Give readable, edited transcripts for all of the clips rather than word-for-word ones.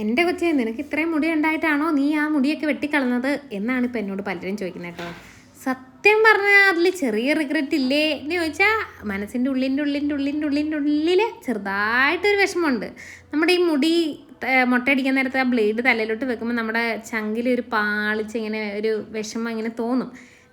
എൻ്റെ കൊച്ചേ, നിനക്ക് ഇത്രയും മുടി ഉണ്ടായിട്ടാണോ നീ ആ മുടിയൊക്കെ വെട്ടിക്കളഞ്ഞത് എന്നാണ് ഇപ്പം എന്നോട് പലരും ചോദിക്കുന്നത് കേട്ടോ. സത്യം പറഞ്ഞാൽ അതിൽ ചെറിയ റിഗ്രറ്റ് ഇല്ലേ എന്ന് ചോദിച്ചാൽ മനസ്സിൻ്റെ ഉള്ളിൽ ചെറുതായിട്ടൊരു വിഷമമുണ്ട്. നമ്മുടെ ഈ മുടി മുട്ടയടിക്കാൻ നേരത്തെ ആ ബ്ലേഡ് തലയിലോട്ട് വെക്കുമ്പോൾ നമ്മുടെ ചങ്കിലൊരു പാളിച്ച് ഇങ്ങനെ ഒരു വിഷമം ഇങ്ങനെ തോന്നും.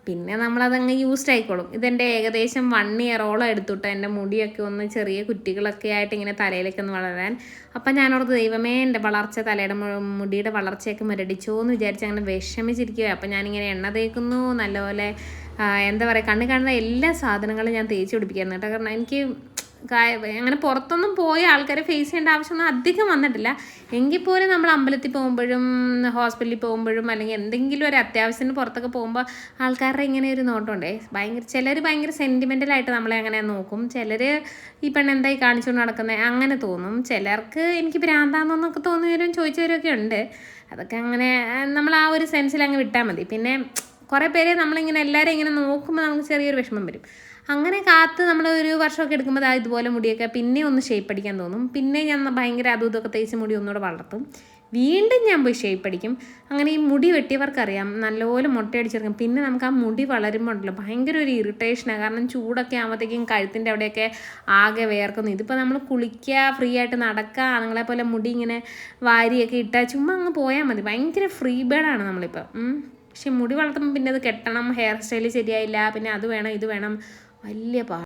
പിന്നെ നമ്മളതങ്ങ് യൂസ്ഡ് ആയിക്കോളും. ഇതെൻ്റെ ഏകദേശം 1 ഇയറോളം എടുത്തുട്ടോ എൻ്റെ മുടിയൊക്കെ ഒന്ന് ചെറിയ കുറ്റികളൊക്കെ ആയിട്ട് ഇങ്ങനെ തലയിലേക്ക് ഒന്ന് വളരാൻ. അപ്പം ഞാനോർത്ത് ദൈവമേ, എൻ്റെ വളർച്ച തലയുടെ മുടിയുടെ വളർച്ചയൊക്കെ മുരടിച്ചോ എന്ന് വിചാരിച്ച് അങ്ങനെ വിഷമിച്ചിരിക്കുക. അപ്പം ഞാനിങ്ങനെ എണ്ണ തേക്കുന്നു, നല്ലപോലെ എന്താ പറയുക, കണ്ണ് കാണുന്ന എല്ലാ സാധനങ്ങളും ഞാൻ തേച്ച് പിടിപ്പിക്കായിരുന്നു കേട്ടോ. കാരണം എനിക്ക് അങ്ങനെ പുറത്തൊന്നും പോയ ആൾക്കാരെ ഫേസ് ചെയ്യേണ്ട ആവശ്യമൊന്നും അധികം വന്നിട്ടില്ല. എങ്കിൽ പോലും നമ്മൾ അമ്പലത്തിൽ പോകുമ്പോഴും ഹോസ്പിറ്റലിൽ പോകുമ്പോഴും അല്ലെങ്കിൽ എന്തെങ്കിലും ഒരു അത്യാവശ്യത്തിന് പുറത്തൊക്കെ പോകുമ്പോൾ ആൾക്കാരുടെ ഇങ്ങനെ ഒരു നോട്ടമുണ്ടേ. ചിലർ ഭയങ്കര സെൻറ്റിമെൻ്റലായിട്ട് നമ്മളെ അങ്ങനെ നോക്കും. ചിലർ ഈ പെണ്ണെന്തായി കാണിച്ചുകൊണ്ട് നടക്കുന്നത് അങ്ങനെ തോന്നും. ചിലർക്ക് എനിക്ക് ഭ്രാന്താന്നൊക്കെ തോന്നിയവരും ചോദിച്ചവരൊക്കെ ഉണ്ട്. അതൊക്കെ അങ്ങനെ നമ്മൾ ആ ഒരു സെൻസിൽ അങ്ങ് വിട്ടാൽ മതി. പിന്നെ കുറേ പേര് നമ്മളിങ്ങനെ എല്ലാവരും ഇങ്ങനെ നോക്കുമ്പോൾ നമുക്ക് ചെറിയൊരു വിഷമം വരും. അങ്ങനെ കാത്ത് നമ്മൾ ഒരു വർഷമൊക്കെ എടുക്കുമ്പോൾ ഇതുപോലെ മുടിയൊക്കെ പിന്നെ ഒന്ന് ഷേപ്പ് അടിക്കാൻ തോന്നും. പിന്നെ ഞാൻ ഭയങ്കര അതും ഇതൊക്കെ തേച്ച് മുടി ഒന്നുകൂടെ വളർത്തും. വീണ്ടും ഞാൻ പോയി ഷേപ്പ് അടിക്കും. അങ്ങനെ ഈ മുടി വെട്ടിയവർക്കറിയാം, നല്ലപോലെ മുട്ടയടിച്ചെടുക്കും. പിന്നെ നമുക്ക് ആ മുടി വളരുമ്പോൾ ഉണ്ടല്ലോ ഭയങ്കര ഒരു ഇറിറ്റേഷനാണ്. കാരണം ചൂടൊക്കെ ആകുമ്പോഴത്തേക്കും കഴുത്തിൻ്റെ അവിടെയൊക്കെ ആകെ വേർക്കുന്നു. ഇതിപ്പോൾ നമ്മൾ കുളിക്കുക, ഫ്രീ ആയിട്ട് നടക്കുക, ആണുങ്ങളെ പോലെ മുടി ഇങ്ങനെ വാരിയൊക്കെ ഇട്ടാൽ ചുമ്മാ അങ്ങ് പോയാൽ മതി. ഭയങ്കര ഫ്രീ ബേഡാണ് നമ്മളിപ്പോൾ. പക്ഷെ മുടി വളർത്തുമ്പോൾ പിന്നെ അത് കെട്ടണം, ഹെയർ സ്റ്റൈൽ ശരിയായില്ല, പിന്നെ അത് വേണം ഇത് വേണം, വലിയ